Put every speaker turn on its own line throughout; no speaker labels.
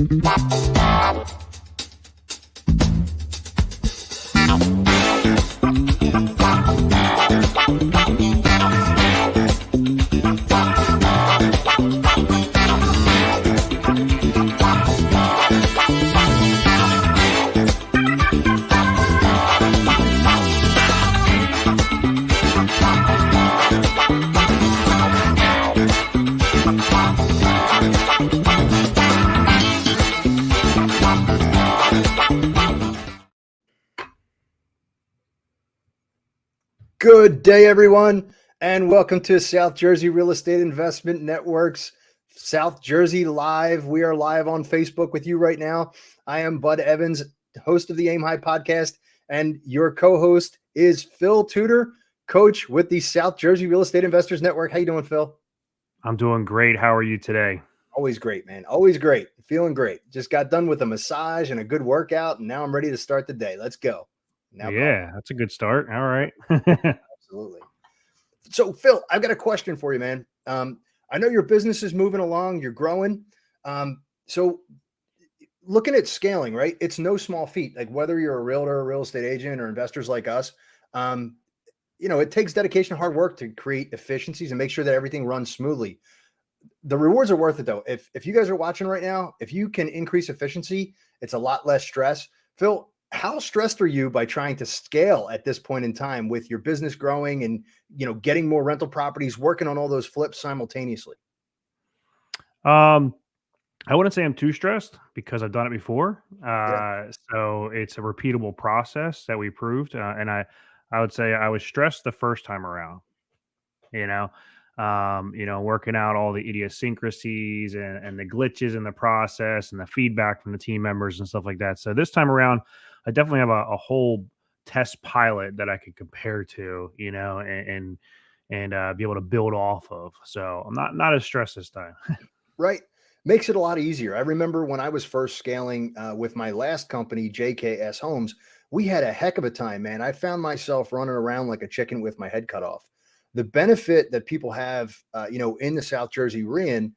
Good day, everyone, and welcome to South Jersey Real Estate Investment Network's South Jersey Live. We are live on Facebook with you right now. I am Bud Evans, host of the Aim High podcast, and your co-host is Phil Tudor, coach with the South Jersey Real Estate Investors Network. How you doing, Phil?
I'm doing great. How are you today?
Always great, man. Always great. Feeling great. Just got done with a massage and a good workout, and now I'm ready to start the day. Let's go. Now
That's a good start. All right.
Absolutely. So, Phil, I've got a question for you, man. I know your business is moving along, you're growing. So looking at scaling, right? It's no small feat. Like whether you're a realtor, a real estate agent, or investors like us, it takes dedication, hard work to create efficiencies and make sure that everything runs smoothly. The rewards are worth it, though. If you guys are watching right now, if you can increase efficiency, it's a lot less stress. Phil, how stressed are you by trying to scale at this point in time with your business growing and, getting more rental properties, working on all those flips simultaneously?
I wouldn't say I'm too stressed because I've done it before.
Yeah.
So it's a repeatable process that we proved. And I would say I was stressed the first time around, working out all the idiosyncrasies and the glitches in the process and the feedback from the team members and stuff like that. So this time around, I definitely have a whole test pilot that I could compare to, and be able to build off of. So I'm not as stressed this time.
Right. Makes it a lot easier. I remember when I was first scaling with my last company, JKS Homes, we had a heck of a time, man. I found myself running around like a chicken with my head cut off. The benefit that people have, in the South Jersey REIN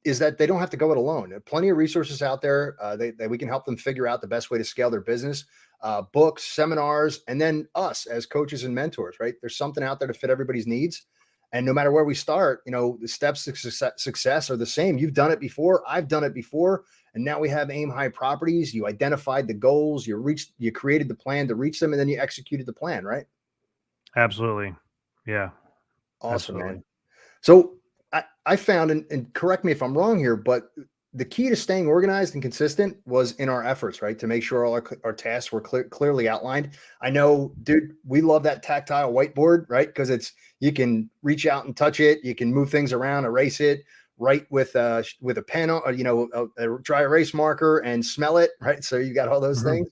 is that they don't have to go it alone. There are plenty of resources out there that we can help them figure out the best way to scale their business, books, seminars, and then us as coaches and mentors, right? There's something out there to fit everybody's needs. And no matter where we start, the steps to success are the same. You've done it before. I've done it before. And now we have Aim High Properties. You identified the goals, you created the plan to reach them, and then you executed the plan, right?
Absolutely. Yeah.
Awesome,
Absolutely.
man. So I found, and correct me if I'm wrong here, but the key to staying organized and consistent was in our efforts, right? To make sure all our tasks were clearly outlined. I know, dude, we love that tactile whiteboard, right? Because you can reach out and touch it. You can move things around, erase it, write with a pen, a dry erase marker, and smell it, right? So you got all those things.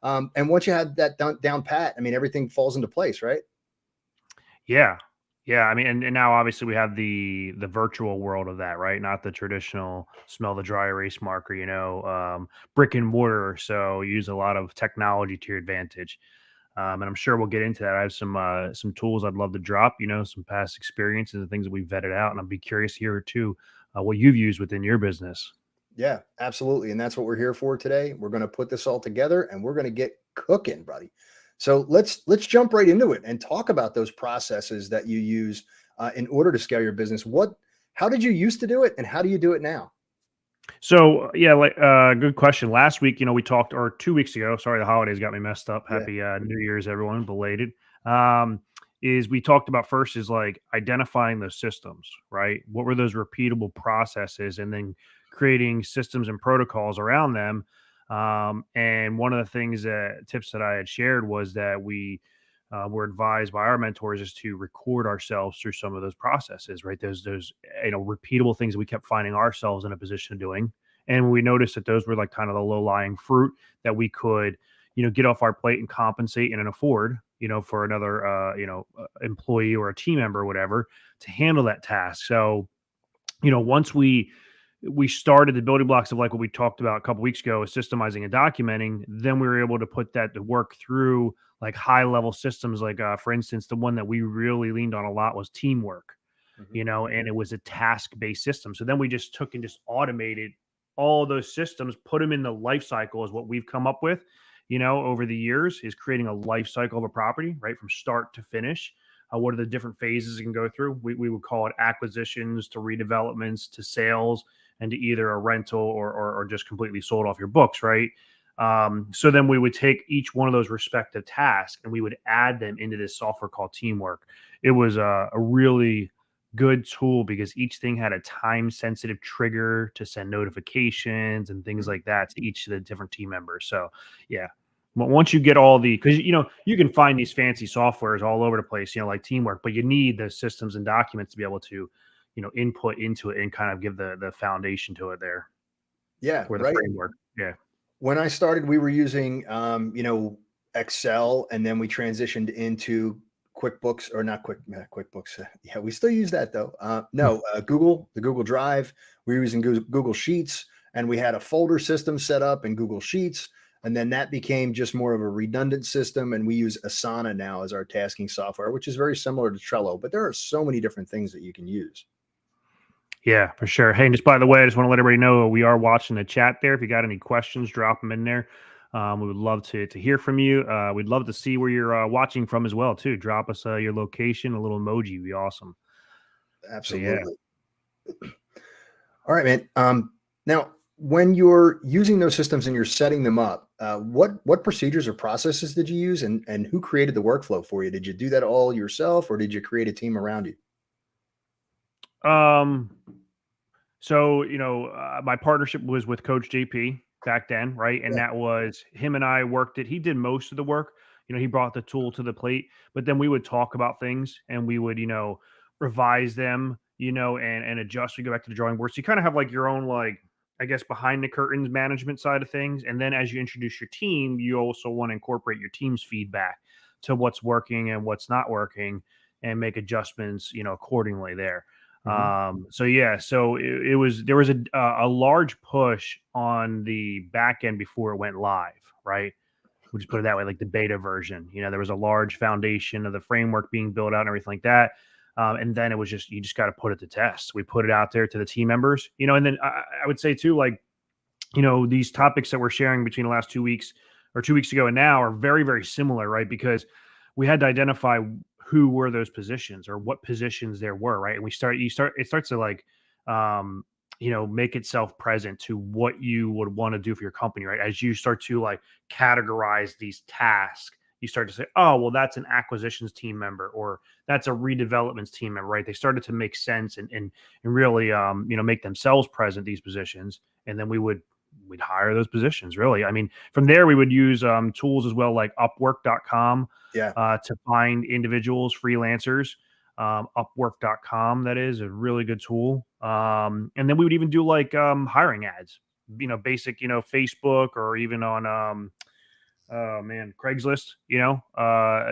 And once you have that down pat, I mean, everything falls into place, right?
Yeah. Yeah. I mean, and now obviously we have the virtual world of that, right? Not the traditional smell the dry erase marker, brick and mortar. So use a lot of technology to your advantage. And I'm sure we'll get into that. I have some tools I'd love to drop, some past experiences and things that we've vetted out. And I'd be curious here too, what you've used within your business.
Yeah, absolutely. And that's what we're here for today. We're going to put this all together and we're going to get cooking, buddy. So let's jump right into it and talk about those processes that you use in order to scale your business. How did you used to do it and how do you do it now?
So yeah, good question. Last week, we talked, or 2 weeks ago. Sorry, the holidays got me messed up. Happy New Year's, everyone, belated. Is we talked about first is like identifying those systems, right? What were those repeatable processes, and then creating systems and protocols around them. And one of the tips that I had shared was that we were advised by our mentors is to record ourselves through some of those processes, right? Those repeatable things that we kept finding ourselves in a position of doing, and we noticed that those were like kind of the low lying fruit that we could get off our plate and compensate and afford for another employee or a team member or whatever to handle that task. So once we started the building blocks of like what we talked about a couple weeks ago, systemizing and documenting, then we were able to put that to work through like high level systems. Like, for instance, the one that we really leaned on a lot was teamwork, and it was a task based system. So then we just took and just automated all of those systems, put them in the life cycle is what we've come up with, over the years, is creating a life cycle of a property, right? From start to finish. What are the different phases it can go through? We would call it acquisitions to redevelopments to sales and to either a rental or just completely sold off your books, right? So then we would take each one of those respective tasks and we would add them into this software called Teamwork. It was a really good tool because each thing had a time sensitive trigger to send notifications and things like that to each of the different team members. So, yeah. But once you get all because you can find these fancy softwares all over the place, like Teamwork, but you need the systems and documents to be able to, input into it and kind of give the foundation to it there,
Yeah,
or the
right.
framework. Yeah.
When I started, we were using, Excel, and then we transitioned into QuickBooks, or not QuickBooks. Yeah, we still use that though. No, the Google Drive. We were using Google Sheets, and we had a folder system set up in Google Sheets. And then that became just more of a redundant system. And we use Asana now as our tasking software, which is very similar to Trello. But there are so many different things that you can use.
Yeah, for sure. Hey, and just by the way, I just want to let everybody know we are watching the chat there. If you got any questions, drop them in there. We would love to hear from you. We'd love to see where you're watching from as well, too. Drop us your location, a little emoji would be awesome.
Absolutely. Yeah. All right, man. Now, when you're using those systems and you're setting them up, what procedures or processes did you use, and who created the workflow for you? Did you do that all yourself, or did you create a team around you?
So, my partnership was with Coach JP back then, right? And
Yeah.
that was him and I worked it. He did most of the work. He brought the tool to the plate, but then we would talk about things and we would, revise them, and adjust. We go back to the drawing board. So you kind of have like your own, like, I guess, behind the curtains management side of things. And then as you introduce your team, you also want to incorporate your team's feedback to what's working and what's not working and make adjustments, accordingly there. So yeah, so there was a large push on the back end before it went live, right? We'll just put it that way, like the beta version. There was a large foundation of the framework being built out and everything like that. And then it was you just got to put it to test. We put it out there to the team members, and then I would say too, like, these topics that we're sharing between the last 2 weeks or 2 weeks ago and now are very, very similar, right? Because we had to identify who were those positions or what positions there were, right? And it starts to like, make itself present to what you would want to do for your company, right? As you start to like categorize these tasks, you start to say, oh, well, that's an acquisitions team member or that's a redevelopments team member, right? They started to make sense and really, make themselves present, these positions. And then we'd hire those positions, really. I mean, from there, we would use tools as well, like upwork.com, to find individuals, freelancers. Upwork.com, that is a really good tool. And then we would even do like hiring ads, basic, Facebook or even on Craigslist,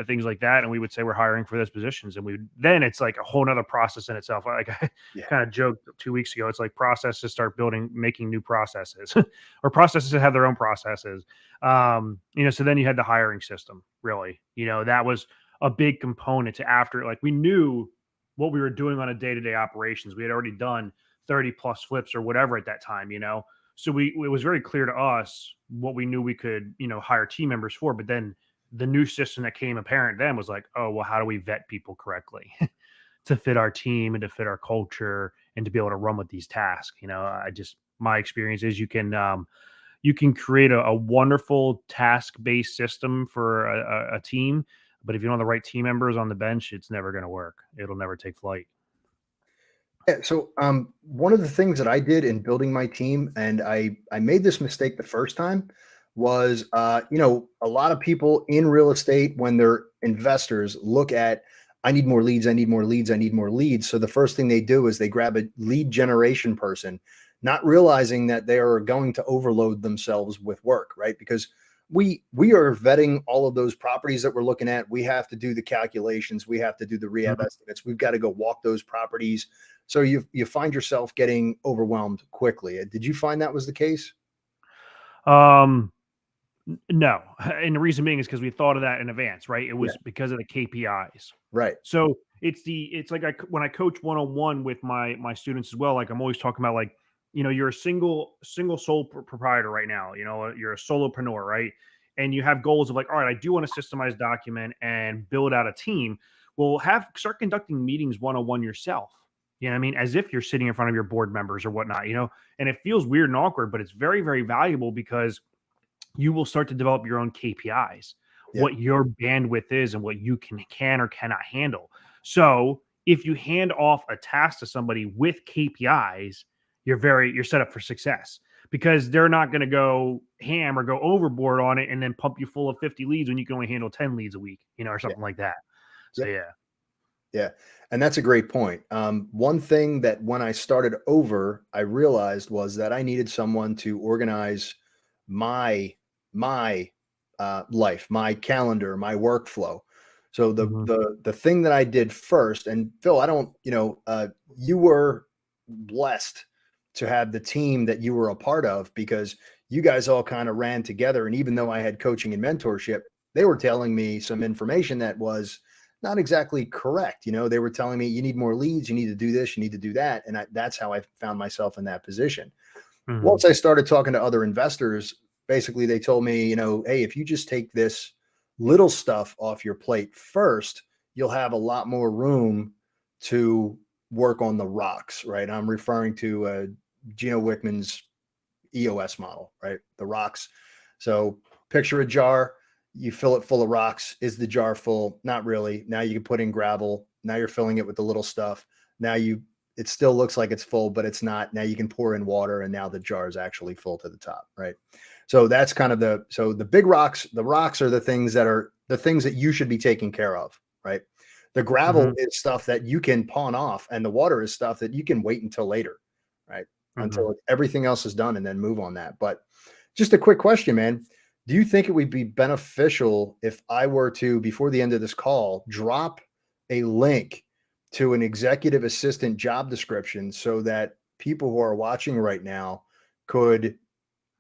things like that. And we would say we're hiring for those positions. And then it's like a whole nother process in itself. Like I kind of joked 2 weeks ago, it's like processes start making new processes or processes that have their own processes. So then you had the hiring system, really, that was a big component to after, like, we knew what we were doing on a day-to-day operations. We had already done 30 plus flips or whatever at that time, so it was very clear to us what we knew we could, hire team members for. But then the new system that came apparent then was like, oh, well, how do we vet people correctly to fit our team and to fit our culture and to be able to run with these tasks? My experience is you can create a wonderful task-based system for a team, but if you don't have the right team members on the bench, it's never going to work. It'll never take flight.
Yeah, so one of the things that I did in building my team, and I made this mistake the first time, was a lot of people in real estate, when they're investors, look at, I need more leads, I need more leads, I need more leads. So the first thing they do is they grab a lead generation person, not realizing that they are going to overload themselves with work, right? Because we are vetting all of those properties that we're looking at. We have to do the calculations. We have to do the rehab estimates. We've got to go walk those properties. So you find yourself getting overwhelmed quickly. Did you find that was the case?
No. And the reason being is because we thought of that in advance, right? It was because of the KPIs.
Right.
So it's like when I coach one-on-one with my students as well, like I'm always talking about, like, you're a single sole proprietor right now, you're a solopreneur, right? And you have goals of like, all right, I do want to systemize, document, and build out a team. Well, start conducting meetings one-on-one yourself. You know what I mean? As if you're sitting in front of your board members or whatnot, and it feels weird and awkward, but it's very, very valuable because you will start to develop your own KPIs,
Yeah.
what your bandwidth is and what you can or cannot handle. So if you hand off a task to somebody with KPIs, you're set up for success because they're not going to go ham or go overboard on it and then pump you full of 50 leads when you can only handle 10 leads a week, or
Yeah.
something like that. So
Yep.
yeah.
Yeah. And that's a great point. One thing that when I started over, I realized was that I needed someone to organize my life, my calendar, my workflow. So
Mhm.
the thing that I did first, and Phil, I don't, you were blessed to have the team that you were a part of because you guys all kind of ran together. And even though I had coaching and mentorship, they were telling me some information that was not exactly correct. They were telling me you need more leads, you need to do this, you need to do that. And that's how I found myself in that position.
Mhm.
Once I started talking to other investors, basically they told me, hey, if you just take this little stuff off your plate first, you'll have a lot more room to work on the rocks, right? I'm referring to Gino Wickman's EOS model, right? The rocks. So picture a jar, you fill it full of rocks. Is the jar full? Not really. Now you can put in gravel. Now you're filling it with the little stuff. Now it still looks like it's full, but it's not. Now you can pour in water and now the jar is actually full to the top, right? So that's kind of the big rocks, the rocks are the things that you should be taking care of, right? The gravel
Mhm.
is stuff that you can pawn off and the water is stuff that you can wait until later, right?
Mhm.
Until everything else is done and then move on that. But just a quick question, man. Do you think it would be beneficial if I were to, before the end of this call, drop a link to an executive assistant job description so that people who are watching right now could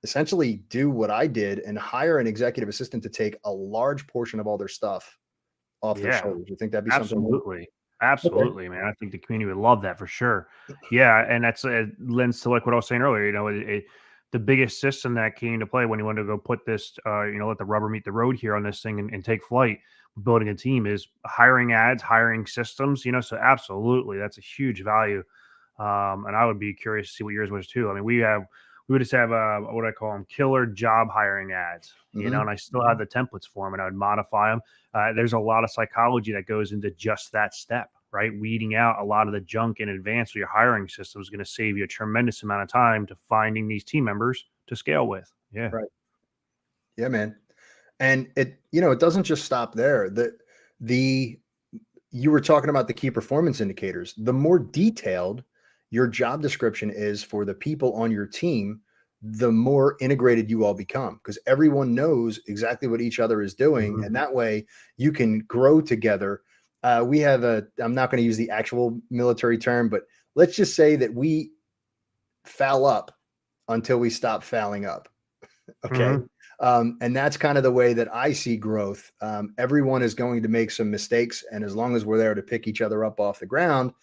essentially do what I did and hire an executive assistant to take a large portion of all their stuff off their
Yeah.
shoulders? You think that'd be something?
Absolutely.
Okay.
Absolutely, man. I think the community would love that for sure. Yeah, and that's lends to like what I was saying earlier. The biggest system that came into play when you wanted to go put this, let the rubber meet the road here on this thing and take flight, building a team is hiring ads, hiring systems. So absolutely, that's a huge value. And I would be curious to see what yours was too. I mean, we would just have what I call them killer job hiring ads.
Hmm.
And I still have the templates for them, and I would modify them. There's a lot of psychology that goes into just that step, right? Weeding out a lot of the junk in advance of your hiring system is going to save you a tremendous amount of time to finding these team members to scale with. Yeah.
Right. Yeah, man. And it doesn't just stop there. The you were talking about the key performance indicators. The more detailed your job description is for the people on your team, the more integrated you all become because everyone knows exactly what each other is doing.
Mhm.
And that way you can grow together. I'm not going to use the actual military term, but let's just say that we foul up until we stop fouling up. Okay.
Mhm.
And that's kind of the way that I see growth. Everyone is going to make some mistakes. And as long as we're there to pick each other up off the ground,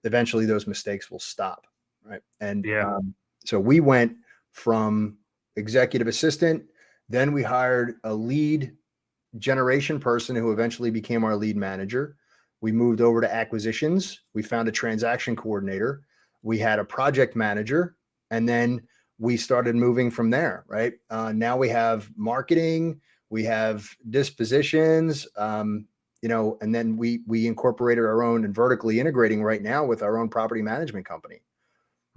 eventually those mistakes will stop. Right. And
Yeah.
so we went from executive assistant, then we hired a lead generation person who eventually became our lead manager. We moved over to acquisitions. We found a transaction coordinator. We had a project manager. And then we started moving from there, right? Now we have marketing, we have dispositions, and then we incorporated our own and vertically integrating right now with our own property management company,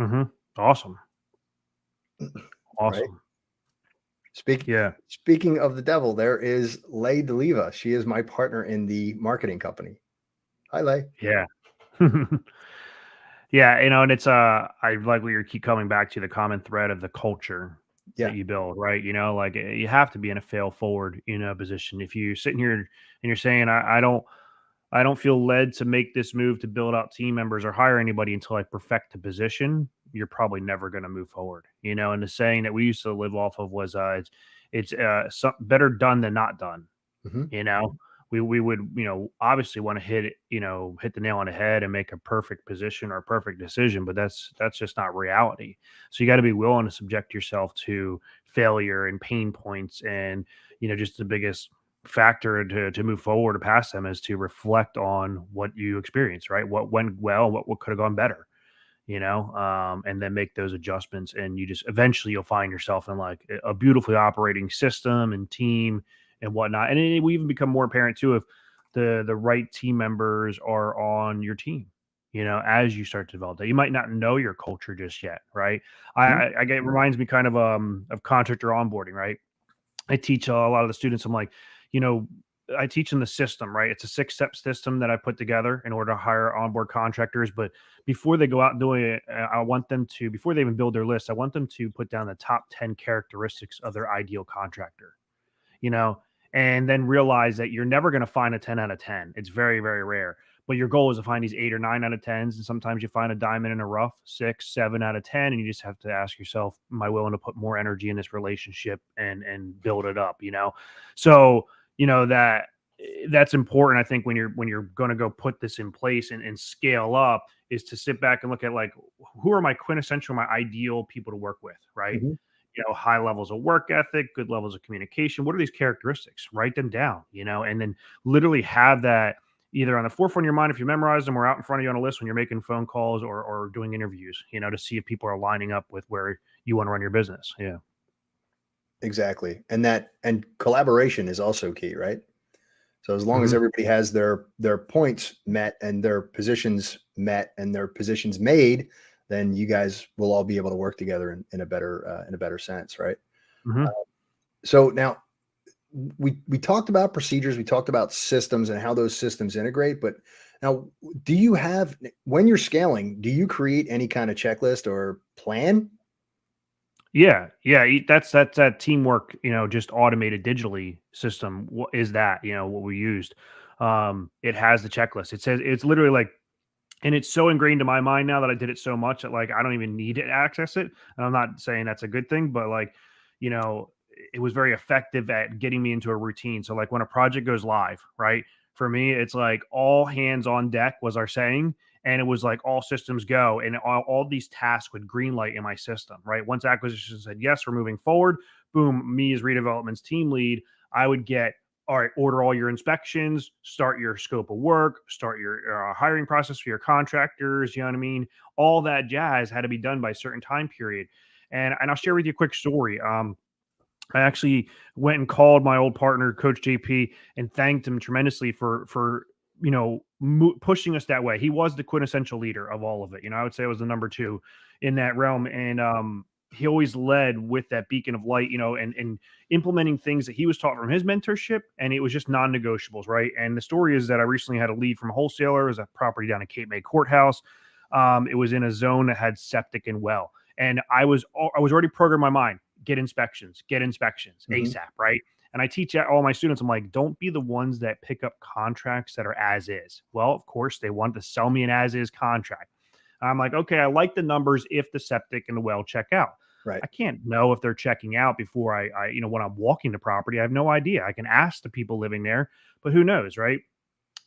Mhm. Awesome.
right?
Awesome.
Speak,
Yeah.
Speaking of the devil, there is Lay DeLiva. She is my partner in the marketing company. Hi, Lay.
Yeah. Yeah, and it's I like what you keep coming back to the common thread of the culture that
Yeah.
you build, right? Like you have to be in a fail forward, position. If you're sitting here and you're saying I don't feel led to make this move to build out team members or hire anybody until I perfect the position, you're probably never going to move forward. And the saying that we used to live off of was it's better done than not done.
Hmm.
You know, we would, obviously want to hit it, hit the nail on the head and make a perfect position or a perfect decision, but that's just not reality. So you got to be willing to subject yourself to failure and pain points, and just the biggest factor to move forward or past them is to reflect on what you experienced, right? What went well, what could have gone better, and then make those adjustments. And you just eventually you'll find yourself in like a beautifully operating system and team and whatnot. And it will even become more apparent too if the right team members are on your team. As you start to develop that, you might not know your culture just yet, right?
Mhm.
I get, it reminds me kind of contractor onboarding, right? I teach a lot of the students. I'm like, you know, I teach them the system, right? It's a 6-step system that I put together in order to hire onboard contractors. But before they go out and doing it, I want them to, before they even build their list, I want them to put down the top 10 characteristics of their ideal contractor, you know, and then realize that you're never going to find a 10 out of 10. It's very, very rare. But your goal is to find these 8 or 9 out of 10s. And sometimes you find a diamond in a rough, 6, 7 out of 10. And you just have to ask yourself, am I willing to put more energy in this relationship and build it up? So, that's important. I think when you're going to go put this in place and scale up, is to sit back and look at like, who are my quintessential, my ideal people to work with, right?
Mhm.
High levels of work ethic, good levels of communication. What are these characteristics? Write them down, and then literally have that either on the forefront of your mind if you memorize them, or out in front of you on a list when you're making phone calls or doing interviews, to see if people are lining up with where you want to run your business. Yeah.
Exactly. And collaboration is also key, right? So as long as
Hmm.
everybody has their points met and their positions met and their positions made, then you guys will all be able to work together in a better sense, right?
Hmm.
So now we talked about procedures, we talked about systems and how those systems integrate, but now do you have, when you're scaling, do you create any kind of checklist or plan?
Yeah, yeah, that's that teamwork, just automated digitally system. What is that? What we used. It has the checklist. It says it's literally like, and it's so ingrained in my mind now that I did it so much that like I don't even need to access it. And I'm not saying that's a good thing, but like, you know, it was very effective at getting me into a routine. So like when a project goes live, right? For me, it's like all hands on deck was our saying. And it was like all systems go, and all these tasks would green light in my system, right? Once acquisition said, yes, we're moving forward, boom, me as redevelopment's team lead, I would get, all right, order all your inspections, start your scope of work, start your hiring process for your contractors. You know what I mean? All that jazz had to be done by a certain time period. And I'll share with you a quick story. I actually went and called my old partner, Coach JP, and thanked him tremendously for pushing us that way. He was the quintessential leader of all of it. I would say I was the number two in that realm, and he always led with that beacon of light. And implementing things that he was taught from his mentorship, and it was just non-negotiables, right? And the story is that I recently had a lead from a wholesaler. It was a property down at Cape May Courthouse. It was in a zone that had septic and well, and I was already programmed in my mind, get inspections
Mhm.
ASAP, right? And I teach all my students, I'm like, don't be the ones that pick up contracts that are as is. Well, of course, they want to sell me an as is contract. I'm like, okay, I like the numbers if the septic and the well check out.
Right.
I can't know if they're checking out before when I'm walking the property. I have no idea. I can ask the people living there, but who knows, right?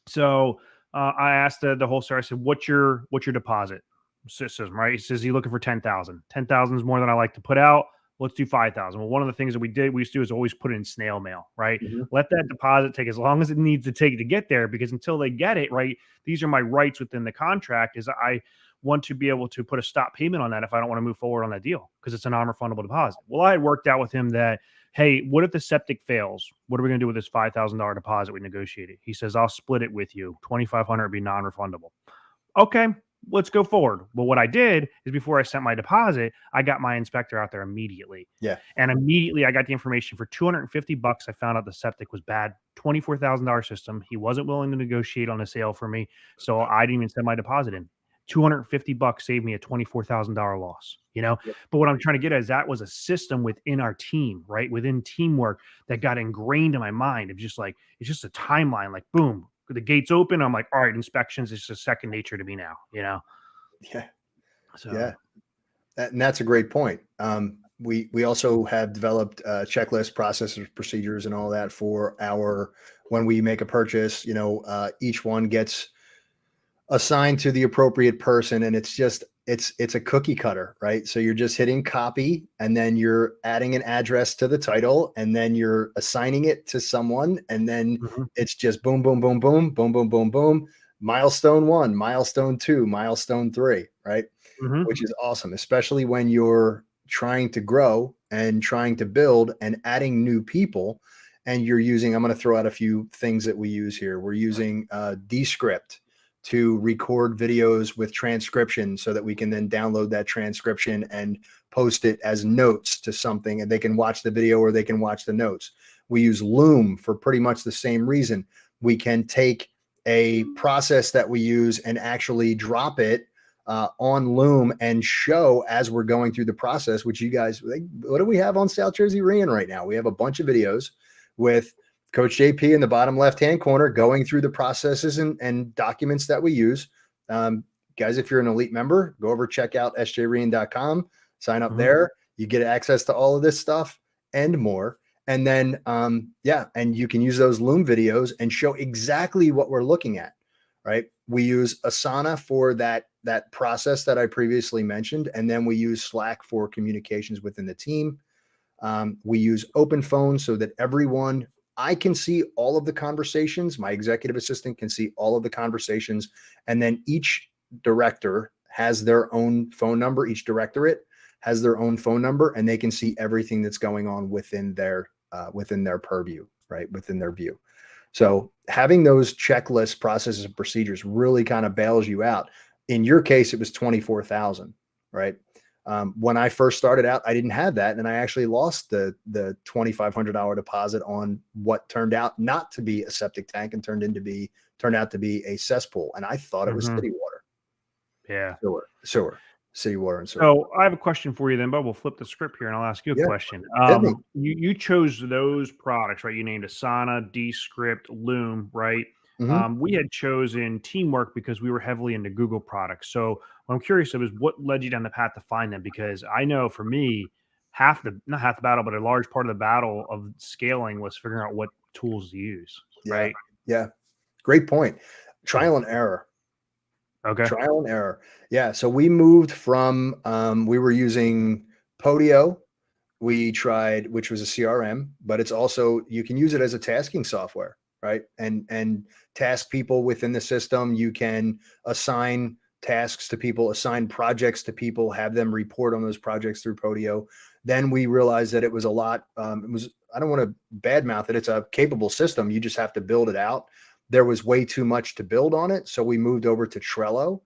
So I asked the wholesaler. I said, "What's your deposit system?" Right? He says, "You looking for 10,000? 10,000 is more than I like to put out. Let's do 5,000." Well, one of the things that we used to do is always put it in snail mail, right?
Mhm.
Let that deposit take as long as it needs to take to get there, because until they get it, right, these are my rights within the contract. Is I want to be able to put a stop payment on that if I don't want to move forward on that deal because it's a non-refundable deposit. Well, I had worked out with him that, hey, what if the septic fails? What are we going to do with this $5,000 deposit we negotiated? He says, I'll split it with you. 2,500 would be non-refundable. Okay, let's go forward. But what I did is before I sent my deposit, I got my inspector out there immediately.
Yeah.
And immediately I got the information for 250 bucks. I found out the septic was bad. $24,000 system. He wasn't willing to negotiate on a sale for me. So I didn't even send my deposit in. 250 bucks saved me a $24,000 loss.
Yep.
But what I'm trying to get at is that was a system within our team, right? Within teamwork that got ingrained in my mind of just like, it's just a timeline, like boom, the gates open. I'm like, all right, inspections is just second nature to me now.
Yeah. Yeah.
So
And that's a great point. we also have developed checklist processes, procedures, and all that for our when we make a purchase. Each one gets assigned to the appropriate person, and it's a cookie cutter, right? So you're just hitting copy, and then you're adding an address to the title, and then you're assigning it to someone, and then
Mhm.
it's just boom, boom, boom, boom, boom, boom, boom, boom. Milestone 1, milestone 2, milestone 3, right?
Mhm.
Which is awesome, especially when you're trying to grow and trying to build and adding new people. And you're using, I'm going to throw out a few things that we use here. We're using Descript to record videos with transcription so that we can then download that transcription and post it as notes to something, and they can watch the video or they can watch the notes. We use Loom for pretty much the same reason. We can take a process that we use and actually drop it on Loom and show as we're going through the process, which you guys, what do we have on South Jersey Rian right now? We have a bunch of videos with Coach JP in the bottom left-hand corner going through the processes and documents that we use. Guys, if you're an elite member, go over, check out sjrian.com, sign up there. You get access to all of this stuff and more. And then, and you can use those Loom videos and show exactly what we're looking at, right? We use Asana for that process that I previously mentioned. And then we use Slack for communications within the team. We use Open Phone so that I can see all of the conversations. My executive assistant can see all of the conversations. And then each director has their own phone number. Each directorate has their own phone number, and they can see everything that's going on within their purview, right? Within their view. So having those checklist processes and procedures really kind of bails you out. In your case, it was 24,000, right? When I first started out, I didn't have that, and I actually lost the $2,500 deposit on what turned out not to be a septic tank and turned out to be a cesspool, and I thought it was city water,
Yeah.
city water and sewer.
So I have a question for you then, but we'll flip the script here and I'll ask you a
Yeah,
question.
hit me.
You chose those products, right? You named Asana, Descript, Loom, right?
Mhm.
We had chosen Teamwork because we were heavily into Google products. So what I'm curious of is what led you down the path to find them? Because I know for me, not half the battle, but a large part of the battle of scaling was figuring out what tools to use,
Yeah,
right?
yeah. Great point. Trial and error.
Okay.
Trial and error. Yeah. So we moved from we were using Podio. We tried, which was a CRM, but it's also you can use it as a tasking software, right? And task people within the system. You can assign tasks to people, assign projects to people, have them report on those projects through Podio. Then we realized that it was a lot. I don't want to badmouth it. It's a capable system. You just have to build it out. There was way too much to build on it. So we moved over to Trello.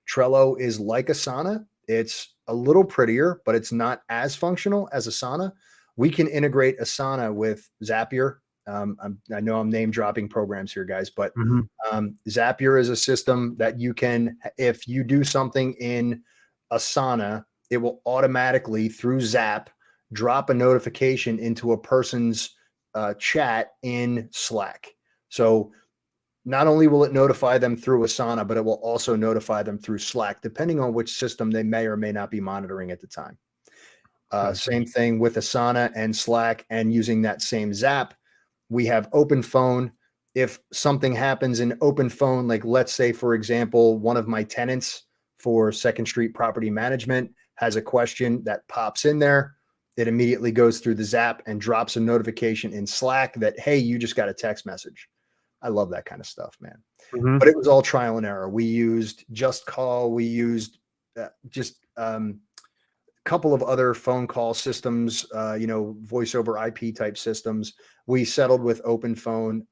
Trello is like Asana. It's a little prettier, but it's not as functional as Asana. We can integrate Asana with Zapier. I know I'm name dropping programs here, guys, but
Mhm.
Zapier is a system that you can, if you do something in Asana, it will automatically through Zap drop a notification into a person's chat in Slack. So not only will it notify them through Asana, but it will also notify them through Slack, depending on which system they may or may not be monitoring at the time.
Gotcha.
Same thing with Asana and Slack, and using that same Zap. We have Open Phone. If something happens in Open Phone, like let's say, for example, one of my tenants for Second Street Property Management has a question that pops in there, it immediately goes through the Zap and drops a notification in Slack that, hey, you just got a text message. I love that kind of stuff, man. But
Mhm.
it was all trial and error. We used Just Call. We used just a couple of other phone call systems, voice over IP type systems. We settled with Open Phone.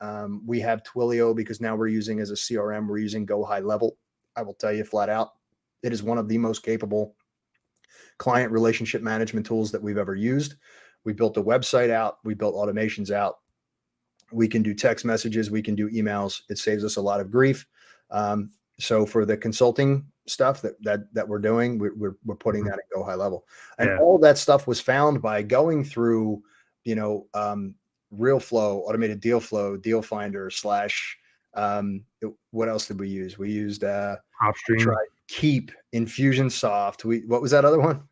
We have Twilio because now we're using as a CRM. We're using Go High Level. I will tell you flat out, it is one of the most capable client relationship management tools that we've ever used. We built a website out. We built automations out. We can do text messages. We can do emails. It saves us a lot of grief. So for the consulting stuff that we're doing, we're putting
Mhm.
that at Go High Level, and
Yeah.
all that stuff was found by going through, Real Flow, Automated Deal Flow, Deal Finder slash. What else did we use? We used we
PropStream.
tried Keep, Infusionsoft. What was that other one?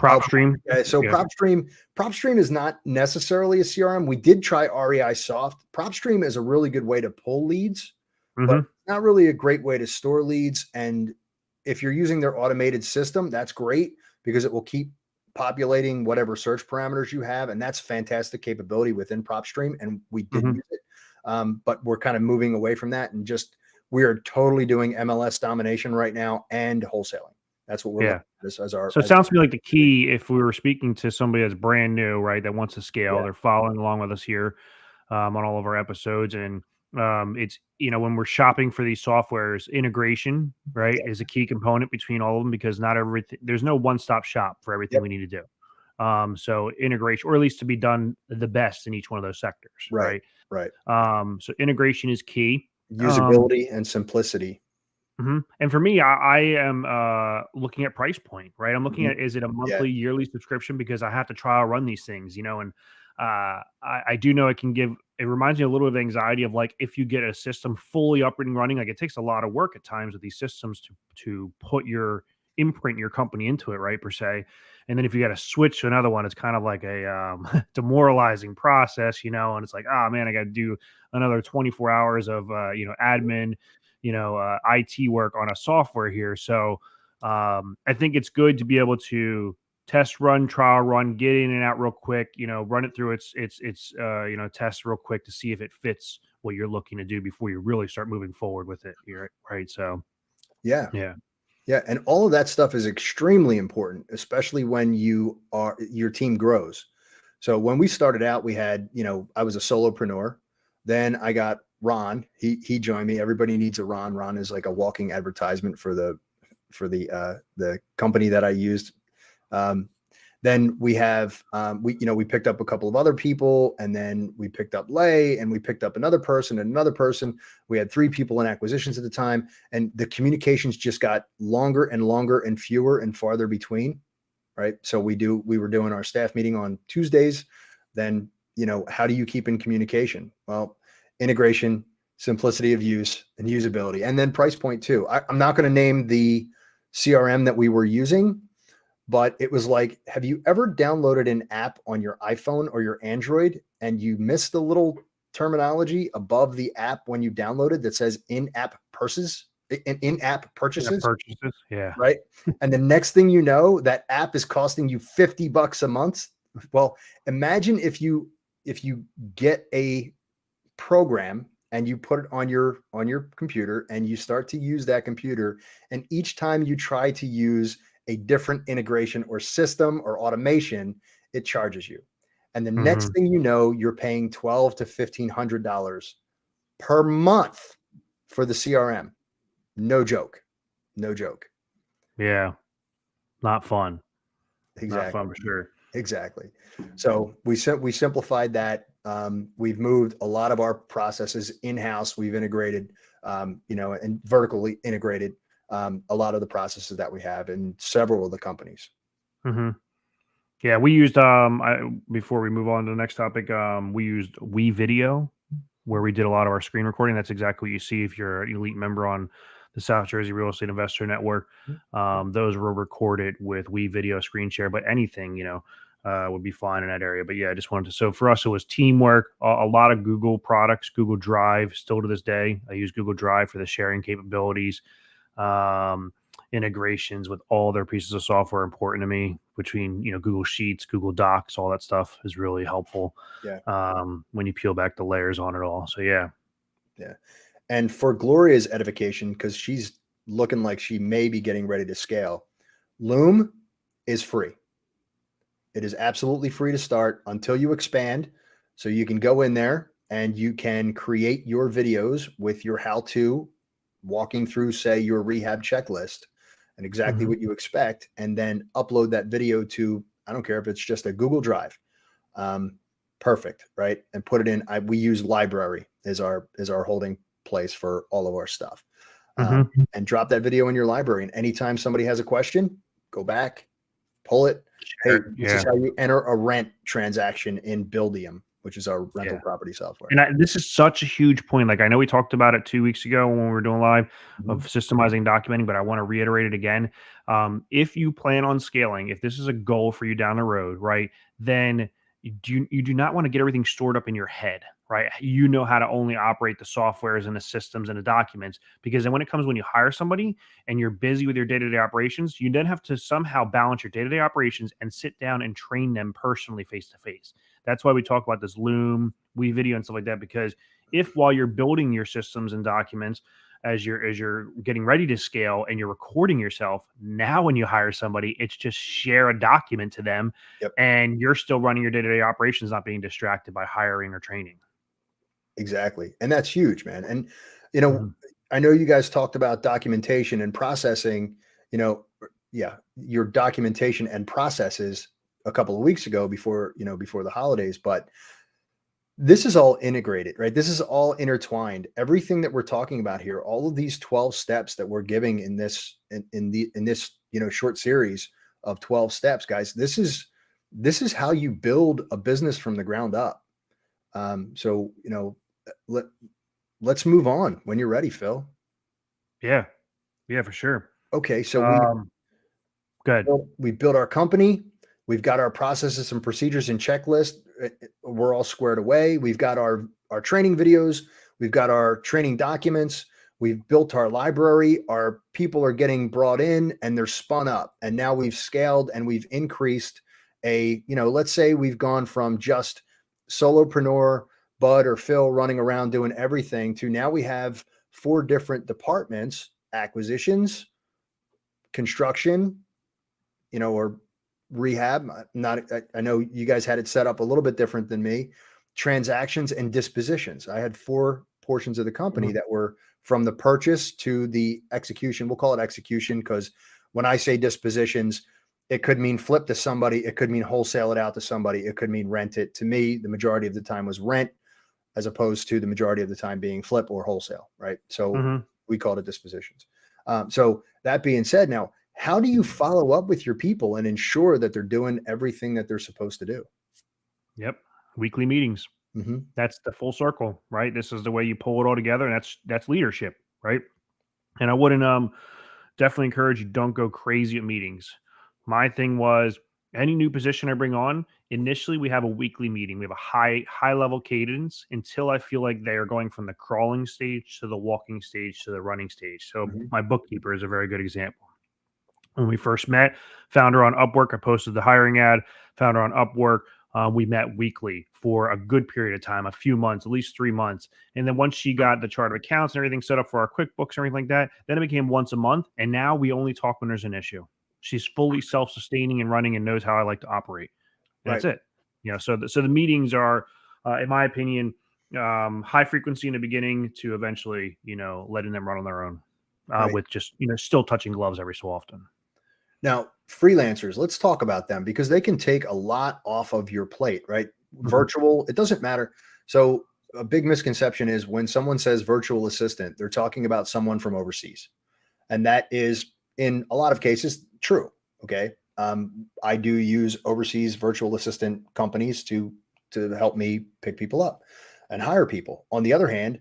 PropStream.
Yeah, so
Yeah.
PropStream is not necessarily a CRM. We did try REI Soft. PropStream is a really good way to pull leads, but
Mhm.
not really a great way to store leads. And if you're using their automated system, that's great because it will keep populating whatever search parameters you have, and that's fantastic capability within PropStream. And we did
Mhm.
use it, but we're kind of moving away from that and just we are totally doing MLS domination right now and wholesaling. That's what we're looking
Yeah.
at as our
So it sounds to me like the key, if we were speaking to somebody that's brand new, right, that wants to scale,
yeah,
they're following along with us here on all of our episodes, and it's when we're shopping for these softwares, integration, right, is a key component between all of them because not everything, there's no one-stop shop for everything
yep,
we need to do. So integration, or at least to be done the best in each one of those sectors,
right,
right?
right.
So integration is key. Um,
Usability and simplicity.
And for me, I am looking at price point, right? I'm looking
Mhm.
at, is it a
Yeah,
monthly, yearly subscription because I have to trial run these things, and I do know it can give. It reminds me a little of anxiety of like if you get a system fully up and running, like it takes a lot of work at times with these systems to put your imprint your company into it, right, per se. And then if you got to switch to another one, it's kind of like a demoralizing process, and it's like, oh man, I got to do another 24 hours of admin, IT work on a software here. So I think it's good to be able to test run, trial run, get in and out real quick, run it through its test real quick to see if it fits what you're looking to do before you really start moving forward with it. Right. So
yeah,
yeah.
yeah, and all of that stuff is extremely important, especially when your team grows. So when we started out, we had, I was a solopreneur. Then I got Ron. He joined me. Everybody needs a Ron. Ron is like a walking advertisement for the company that I used. Um, then we have we picked up a couple of other people, and then we picked up Lay, and we picked up another person and another person. We had 3 people in acquisitions at the time, and the communications just got longer and longer and fewer and farther between. Right. So we were doing our staff meeting on Tuesdays. Then, how do you keep in communication? Well, integration, simplicity of use, and usability, and then price point too. I'm not going to name the CRM that we were using, but it was like, have you ever downloaded an app on your iPhone or your Android and you missed the little terminology above the app when you downloaded that says in-app
Yeah,
purchases,
purchases. Yeah.
right? And the next thing you know, that app is costing you $50 a month. Well, imagine if you get a program and you put it on your computer and you start to use that computer, and each time you try to use a different integration or system or automation, it charges you. And the next
Hmm.
thing you know, you're paying $1,200 to $1,500 per month for the CRM. No joke. No joke.
Yeah. Not fun. Not
Exactly.
fun for sure.
Exactly. So we simplified that. We've moved a lot of our processes in-house. We've integrated, and vertically integrated a lot of the processes that we have in several of the companies.
Hmm. Yeah, we used before we move on to the next topic, we used WeVideo where we did a lot of our screen recording. That's exactly what you see if you're an elite member on the South Jersey Real Estate Investor Network. Those were recorded with WeVideo screen share, but anything, would be fine in that area. But yeah, I just wanted to. So for us, it was teamwork, a lot of Google products, Google Drive. Still to this day, I use Google Drive for the sharing capabilities. Um, Integrations with all their pieces of software important to me between Google Sheets, Google Docs, all that stuff is really helpful
Yeah.
when you peel back the layers on it all. So yeah.
Yeah. And for Gloria's edification, because she's looking like she may be getting ready to scale, Loom is free. It is absolutely free to start until you expand. So you can go in there and you can create your videos with your how-to, walking through, say, your rehab checklist and exactly
Mhm.
what you expect, and then upload that video to, I don't care if it's just a Google Drive. Um, Perfect, right? And put it in. We use Library as our holding place for all of our stuff.
Mhm.
And drop that video in your library. And anytime somebody has a question, go back, pull it. Hey,
Sure.
this is
Yeah.
how you enter a rent transaction in Buildium. which is our rental
Yeah.
property software.
And this is such a huge point. Like I know we talked about it 2 weeks ago when we were doing live of
Mhm.
systemizing documenting, but I want to reiterate it again. If you plan on scaling, if this is a goal for you down the road, right, then you do not want to get everything stored up in your head, right? You know how to only operate the softwares and the systems and the documents because then when you hire somebody and you're busy with your day-to-day operations, you then have to somehow balance your day-to-day operations and sit down and train them personally face to face. That's why we talk about this Loom, WeVideo, and stuff like that. Because if while you're building your systems and documents, as you're getting ready to scale and you're recording yourself, now when you hire somebody, it's just share a document to them,
Yep,
and you're still running your day-to-day operations, not being distracted by hiring or training.
exactly. And that's huge, man. And, you know,
Mhm.
I know you guys talked about documentation and processing, you know, yeah, your documentation and processes a couple of weeks ago before, before the holidays, but this is all integrated, right? This is all intertwined. Everything that we're talking about here, all of these 12 steps that we're giving in this, short series of 12 steps, guys, this is how you build a business from the ground up. So, let let's move on when you're ready, Phil.
Yeah, yeah, for sure.
Okay, so
Um, Good.
we built our company. We've got our processes and procedures and checklist. We're all squared away. We've got our training videos. We've got our training documents. We've built our library. Our people are getting brought in and they're spun up. And now we've scaled and we've increased let's say we've gone from just solopreneur, Bud or Phil running around doing everything to now we have 4 different departments: acquisitions, construction, or rehab. Not, I know you guys had it set up a little bit different than me. Transactions and dispositions. I had 4 portions of the company
Mhm.
that were from the purchase to the execution. We'll call it execution because when I say dispositions, it could mean flip to somebody, it could mean wholesale it out to somebody, it could mean rent it. To me, the majority of the time was rent as opposed to the majority of the time being flip or wholesale, right? So
Mhm.
we called it dispositions. So that being said, now how do you follow up with your people and ensure that they're doing everything that they're supposed to do?
Yep. Weekly meetings.
Hmm.
That's the full circle, right? This is the way you pull it all together, and that's leadership, right? And I wouldn't definitely encourage you don't go crazy at meetings. My thing was any new position I bring on, initially we have a weekly meeting. We have a high level cadence until I feel like they are going from the crawling stage to the walking stage to the running stage. So
Hmm.
my bookkeeper is a very good example. When we first met, found her on Upwork. I posted the hiring ad, found her on Upwork. We met weekly for a good period of time, a few months, at least 3 months. And then once she got the chart of accounts and everything set up for our QuickBooks and everything like that, then it became once a month. And now we only talk when there's an issue. She's fully self sustaining and running and knows how I like to operate. And that's
Right.
it. So the meetings are, in my opinion, high frequency in the beginning to eventually, letting them run on their own
Right.
with just, still touching gloves every so often.
Now, freelancers, let's talk about them because they can take a lot off of your plate, right?
Mhm.
Virtual, it doesn't matter. So, a big misconception is when someone says virtual assistant, they're talking about someone from overseas. And that is, in a lot of cases, true. Okay. I do use overseas virtual assistant companies to help me pick people up and hire people. On the other hand,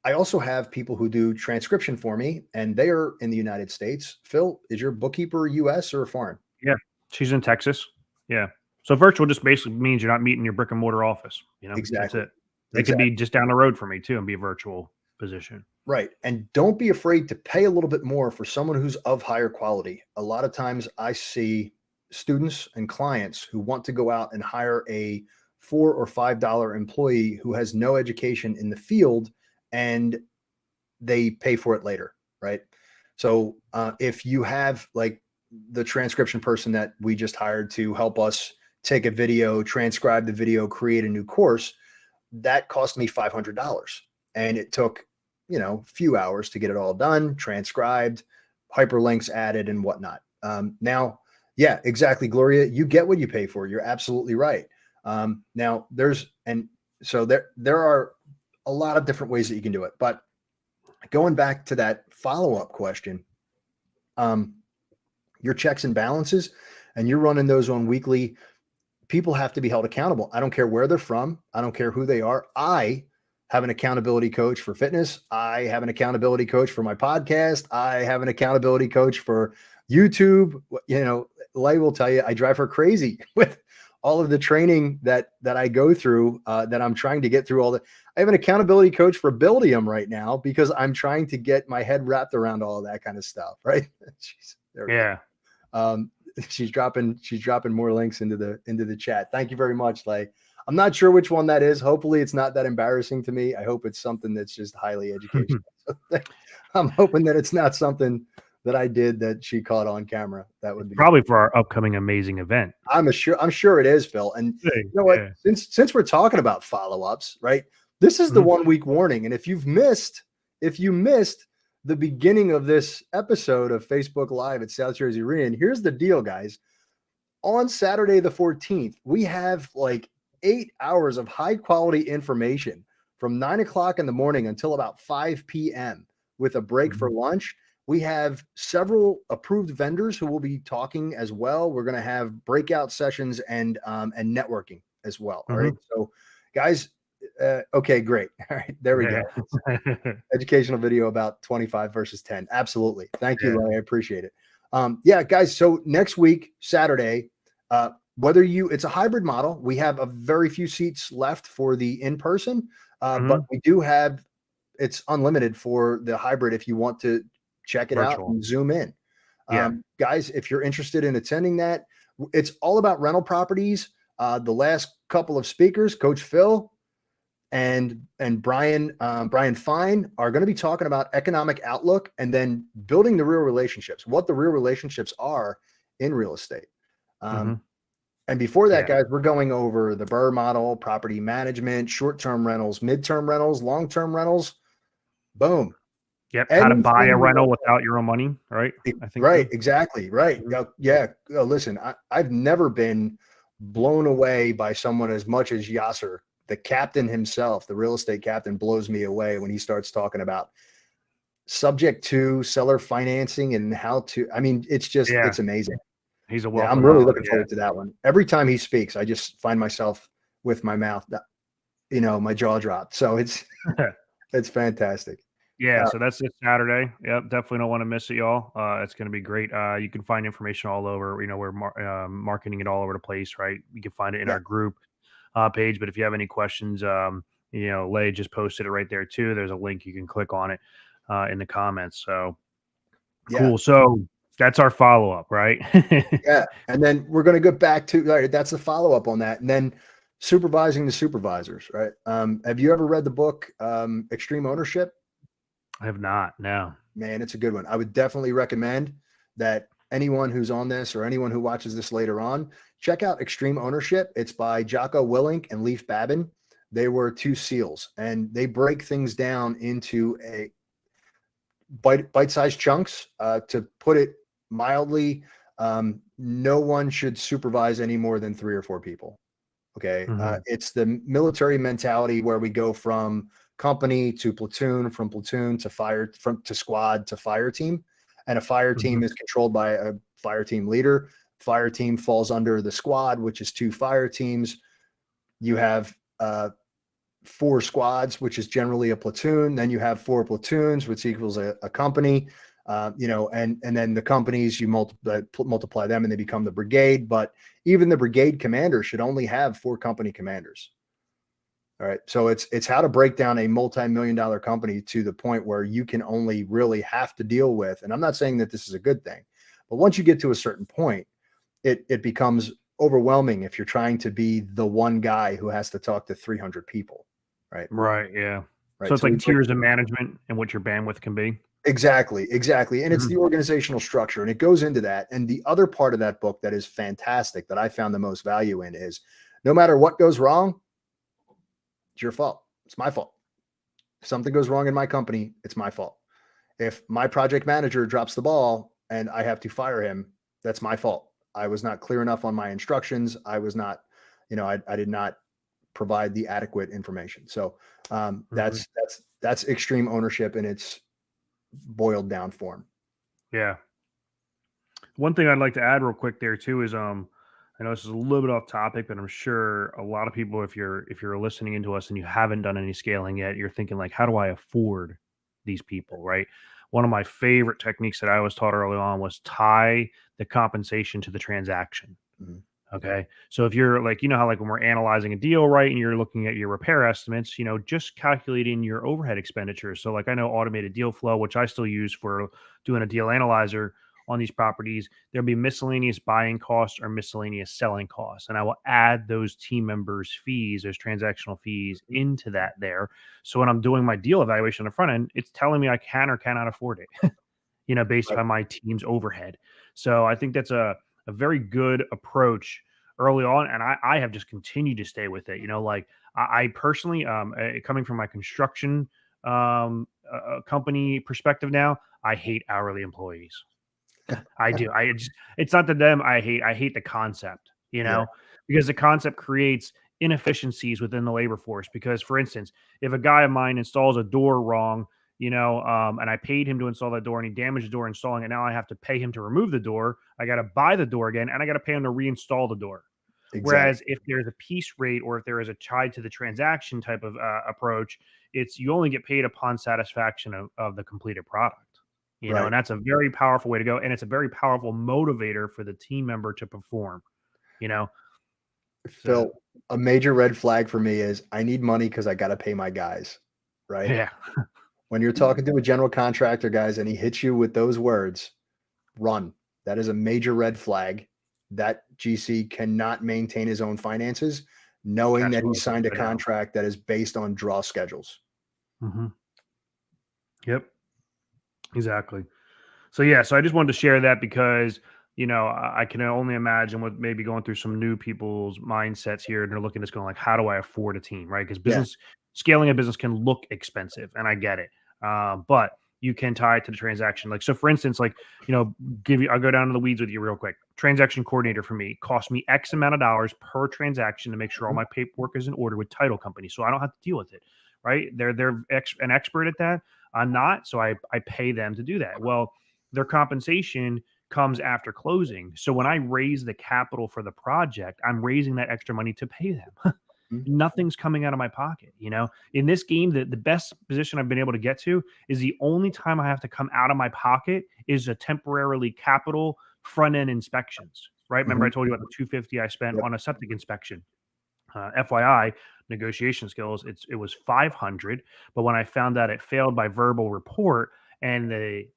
I also have people who do transcription for me, and they are in the United States. Phil, is your bookkeeper U.S. or foreign?
Yeah, she's in Texas. Yeah. So virtual just basically means you're not meeting your brick and mortar office, That's
Exactly.
it. They could be
Exactly.
just down the road from me too and be a virtual position.
Right. And don't be afraid to pay a little bit more for someone who's of higher quality. A lot of times I see students and clients who want to go out and hire a $4 or $5 employee who has no education in the field and they pay for it later. Right. So if you have like the transcription person that we just hired to help us take a video, transcribe the video, create a new course, that cost me $500. And it took, a few hours to get it all done, transcribed, hyperlinks added, and whatnot. Now, yeah, exactly, Gloria. You get what you pay for. You're absolutely right. Now, there are a lot of different ways that you can do it. But going back to that follow up question, um, your checks and balances, and you're running those on weekly. people have to be held accountable. I don't care where they're from. I don't care who they are. I have an accountability coach for fitness. I have an accountability coach for my podcast. I have an accountability coach for YouTube. You know, Lay will tell you, I drive her crazy with all of the training that I go through, that I'm trying to get through all the. I have an accountability coach for Buildium right now because I'm trying to get my head wrapped around all of that kind of stuff. Right?
Yeah.
She's dropping more links into the chat. Thank you very much, Lay. I'm not sure which one that is. Hopefully it's not that embarrassing to me. I hope it's something that's just highly educational. I'm hoping that it's not something that I did that she caught on camera. That would be
Probably for our upcoming amazing event.
I'm sure it is, Phil. And you know what?
Yeah.
Since we're talking about follow-ups, right? This is the 1 week warning. And if you missed the beginning of this episode of Facebook Live at South Jersey Arena, here's the deal, guys. On Saturday the 14th, we have like 8 hours of high quality information from 9 o'clock in the morning until about 5 p.m. with a break for lunch. We have several approved vendors who will be talking as well. We're going to have breakout sessions and networking as well. All right. So guys, okay, great. All right, there we go. Educational video about 25 versus 10. Absolutely. Thank you, Larry. I appreciate it. Yeah, guys. So next week, Saturday, it's a hybrid model. We have a very few seats left for the in-person, but we do have, it's unlimited for the hybrid if you want to check it out and zoom in. Guys, if you're interested in attending that, it's all about rental properties. The last couple of speakers, Coach Phil and Brian Fine, are going to be talking about economic outlook and then building the real relationships, what the real relationships are in real estate. And before that, guys, we're going over the BRRRR model, property management, short-term rentals, mid-term rentals, long-term rentals. Boom.
Yep. How to buy a rental without your own money, right?
I think right. So. Exactly. Right. Yeah. Listen, I've never been blown away by someone as much as Yasser, the captain himself. The real estate captain blows me away when he starts talking about subject to seller financing and how to. I mean, it's just it's amazing.
He's a wealth.
I'm really looking forward to that one. Every time he speaks, I just find myself with my mouth, my jaw dropped. So it's fantastic.
Yeah, so that's this Saturday. Yep, definitely don't want to miss it, y'all. It's going to be great. You can find information all over. We're marketing it all over the place, right? You can find it in our group page. But if you have any questions, Lay just posted it right there too. There's a link you can click on it in the comments. So cool. So that's our follow up, right?
Yeah, and then we're going to go back to that's the follow up on that, and then supervising the supervisors, right? Have you ever read the book Extreme Ownership?
I have not. No.
Man, it's a good one. I would definitely recommend that anyone who's on this or anyone who watches this later on, check out Extreme Ownership. It's by Jocko Willink and Leif Babin. They were two SEALs, and they break things down into a bite-sized chunks. To put it mildly, no one should supervise any more than 3 or 4 people. Okay. It's the military mentality where we go from company to platoon, from platoon to fire, to squad to fire team. And a fire team is controlled by a fire team leader. Fire team falls under the squad, which is 2 fire teams. You have 4 squads, which is generally a platoon. Then you have 4 platoons, which equals a company. And then the companies, you multiply them and they become the brigade. But even the brigade commander should only have 4 company commanders. All right. So it's how to break down a multi-million-dollar company to the point where you can only really have to deal with. And I'm not saying that this is a good thing, but once you get to a certain point, it becomes overwhelming if you're trying to be the one guy who has to talk to 300 people. Right.
Right. Yeah.
Right.
So it's like tiers of management and what your bandwidth can be.
Exactly. And it's the organizational structure, and it goes into that. And the other part of that book that is fantastic, that I found the most value in, is no matter what goes wrong, it's your fault. It's my fault. If something goes wrong in my company, it's my fault. If my project manager drops the ball and I have to fire him, that's my fault. I was not clear enough on my instructions. I was not, I did not provide the adequate information. So that's extreme ownership in its boiled down form.
Yeah. One thing I'd like to add real quick there too is I know this is a little bit off topic, but I'm sure a lot of people, if you're listening into us and you haven't done any scaling yet, you're thinking like, how do I afford these people, right? One of my favorite techniques that I was taught early on was tie the compensation to the transaction.
Mhm.
Okay. So if you're like, you know how like when we're analyzing a deal, right, and you're looking at your repair estimates, just calculating your overhead expenditures. So like I know automated deal flow, which I still use for doing a deal analyzer on these properties, there'll be miscellaneous buying costs or miscellaneous selling costs. And I will add those team members' fees, those transactional fees into that there. So when I'm doing my deal evaluation on the front end, it's telling me I can or cannot afford it, based
Right.
on my team's overhead. So I think that's a very good approach early on. And I have just continued to stay with it. Like I personally, coming from my construction company perspective now, I hate hourly employees. I do. It's not to them. I hate the concept,
Yeah.
because the concept creates inefficiencies within the labor force. Because, for instance, if a guy of mine installs a door wrong, and I paid him to install that door and he damaged the door installing it, now I have to pay him to remove the door. I got to buy the door again and I got to pay him to reinstall the door.
Exactly.
Whereas if there's a piece rate or if there is a tied to the transaction type of approach, it's you only get paid upon satisfaction of the completed product. And
Right.
that's a very powerful way to go. And it's a very powerful motivator for the team member to perform, you know. So
Phil, a major red flag for me is I need money because I got to pay my guys. Right.
yeah.
When you're talking to a general contractor, guys, and he hits you with those words, run. That is a major red flag. That GC cannot maintain his own finances, knowing that he
Absolutely.
signed a
I know.
contract that is based on draw schedules.
Hmm. Yep. Exactly. So yeah, so I just wanted to share that because I can only imagine what maybe going through some new people's mindsets here, and they're looking at this going like, how do I afford a team, right? Because
Yeah.
business scaling a business can look expensive, and I get it, but you can tie it to the transaction. Like so, for instance, like I'll go down to the weeds with you real quick. Transaction coordinator for me cost me X amount of dollars per transaction to make sure all
Mhm.
my paperwork is in order with title company, so I don't have to deal with it. Right? They're an expert at that. I'm not, so I pay them to do that. Well, their compensation comes after closing. So when I raise the capital for the project, I'm raising that extra money to pay them.
Mhm.
Nothing's coming out of my pocket. In this game, the best position I've been able to get to is the only time I have to come out of my pocket is a temporarily capital front end inspections. Right? Remember, I
Mhm.
told you about the 250 I spent
Yep.
on a septic inspection. FYI, negotiation skills, it was 500, but when I found out it failed by verbal report and the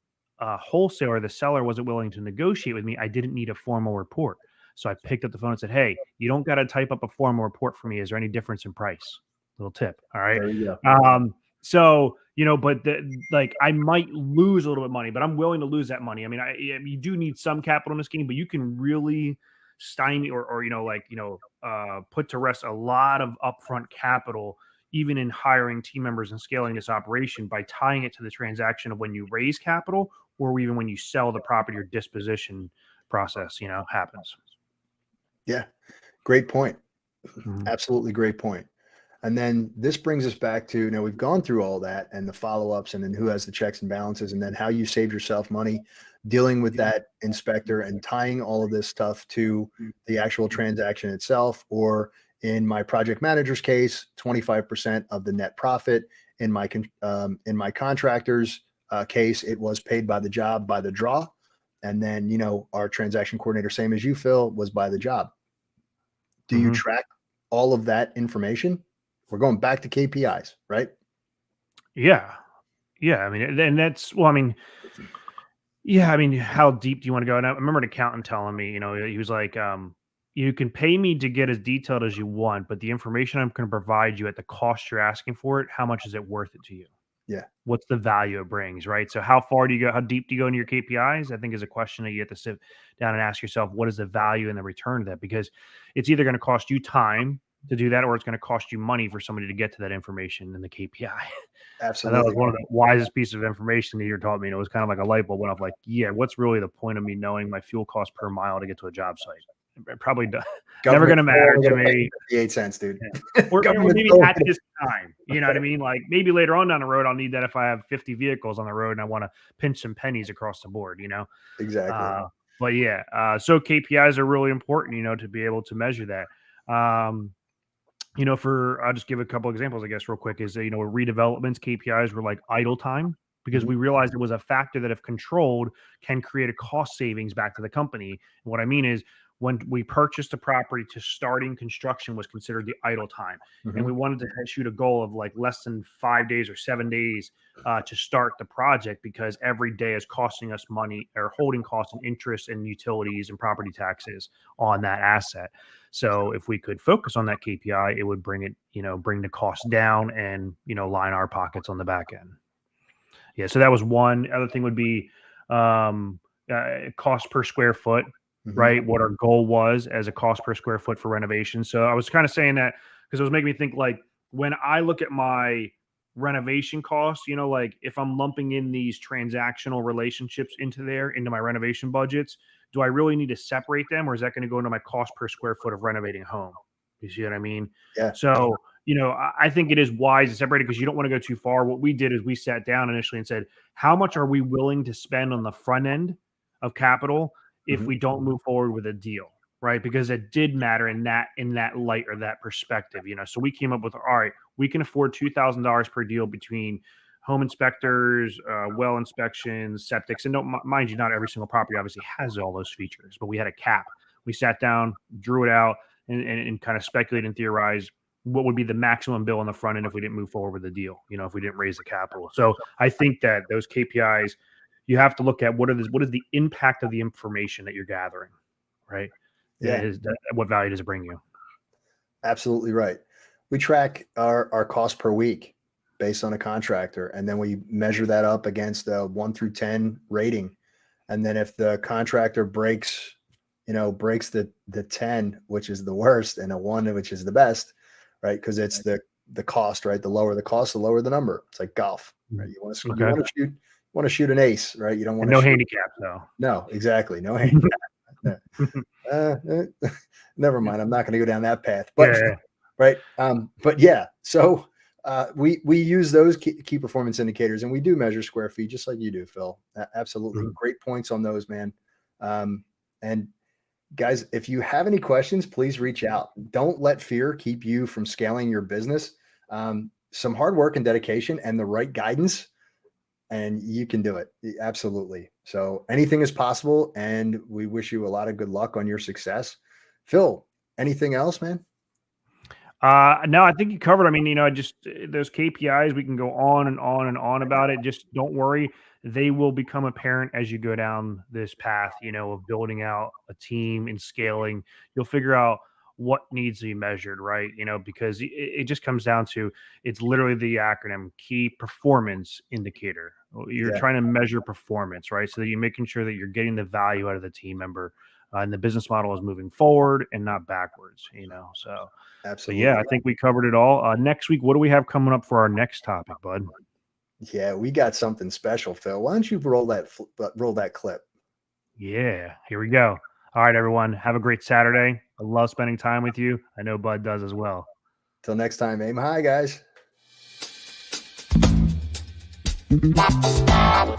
wholesaler, the seller, wasn't willing to negotiate with me, I didn't need a formal report. So I picked up the phone and said, "Hey, you don't got to type up a formal report for me. Is there any difference in price?" Little tip. All right.
There you go.
So but like I might lose a little bit of money, but I'm willing to lose that money. I mean, you do need some capital in this game, but you can really stymie or put to rest a lot of upfront capital, even in hiring team members and scaling this operation by tying it to the transaction of when you raise capital or even when you sell the property or disposition process, happens.
Yeah. Great point.
Mhm.
Absolutely great point. And then this brings us back to now we've gone through all that and the follow ups and then who has the checks and balances and then how you saved yourself money dealing with that inspector and tying all of this stuff to the actual transaction itself. Or in my project manager's case, 25% of the net profit. In my contractor's case, it was paid by the job by the draw. And then, our transaction coordinator, same as you, Phil, was by the job. Do you
Mhm.
track all of that information? We're going back to KPIs, right?
Yeah. Yeah. I mean, and that's, well, I mean, yeah, I mean, how deep do you want to go? And I remember an accountant telling me, he was like, you can pay me to get as detailed as you want, but the information I'm going to provide you at the cost you're asking for it, how much is it worth it to you?
Yeah,
What's the value it brings, right? So how far do you go? How deep do you go into your KPIs? I think is a question that you have to sit down and ask yourself, what is the value and the return of that? Because it's either going to cost you time to do that, or it's going to cost you money for somebody to get to that information in the KPI. And that was
absolutely.
one of the wisest pieces of information that you taught me. And it was kind of like a light bulb went off like, yeah, what's really the point of me knowing my fuel cost per mile to get to a job site? It probably never going
Government's
to
still
matter
only
to
gonna pay
me.
58 cents, dude.
Yeah. Or
Government's
maybe
still
at
only
this time, you know what I mean? Like maybe later on down the road, I'll need that if I have 50 vehicles on the road and I want to pinch some pennies across the board,
exactly.
But yeah, so KPIs are really important, to be able to measure that. I'll just give a couple examples, I guess, real quick. Is redevelopments KPIs were like idle time, because we realized it was a factor that, if controlled, can create a cost savings back to the company. And what I mean is, when we purchased a property, to starting construction was considered the idle time. And we wanted to shoot a goal of like less than 5 days or 7 days to start the project, because every day is costing us money, or holding costs and interest and utilities and property taxes on that asset. So if we could focus on that KPI, it would bring the cost down and, line our pockets on the back end. Yeah. So that was one. Other thing would be cost per square foot. Right, what our goal was as a cost per square foot for renovation. So I was kind of saying that because it was making me think, like, when I look at my renovation costs, like if I'm lumping in these transactional relationships into my renovation budgets, do I really need to separate them, or is that going to go into my cost per square foot of renovating a home? You see what I mean?
Yeah.
So, I think it is wise to separate it, because you don't want to go too far. What we did is we sat down initially and said, how much are we willing to spend on the front end of capital if we don't move forward with a deal, right? Because it did matter in that light, or that perspective, So we came up with, all right, we can afford $2,000 per deal between home inspectors, well inspections, septics, and mind you, not every single property obviously has all those features, but we had a cap. We sat down, drew it out, and kind of speculated and theorized what would be the maximum bill on the front end if we didn't move forward with the deal, if we didn't raise the capital. So I think that those KPIs, you have to look at what is the impact of the information that you're gathering, right?
Yeah.
What value does it bring you?
Absolutely right. We track our cost per week based on a contractor, and then we measure that up against a 1 through 10 rating. And then if the contractor breaks the 10, which is the worst, and a 1, which is the best, right? Because it's the cost, right? The lower the cost, the lower the number. It's like golf, right? You want to shoot an ace, right? You don't want
no handicap, though.
No, exactly. No handicap. Never mind. I'm not going to go down that path, but right. But yeah, so we use those key performance indicators, and we do measure square feet just like you do, Phil. Absolutely. Great points on those, man. And guys, if you have any questions, please reach out. Don't let fear keep you from scaling your business. Some hard work and dedication and the right guidance, and you can do it. Absolutely. So anything is possible, and we wish you a lot of good luck on your success. Phil, anything else, man?
No, I think you covered. I mean, just those KPIs, we can go on and on and on about it. Just don't worry. They will become apparent as you go down this path, of building out a team and scaling. You'll figure out what needs to be measured, right? Because it just comes down to, it's literally the acronym key performance indicator. You're trying to measure performance, right? So that you're making sure that you're getting the value out of the team member, and the business model is moving forward and not backwards, so
absolutely.
Yeah, I think we covered it all. Next week, what do we have coming up for our next topic, bud?
Yeah, we got something special, Phil. Why don't you roll that clip?
Yeah, here we go. All right, everyone, have a great Saturday. I love spending time with you. I know Bud does as well.
Till next time, aim high, guys.
Wow.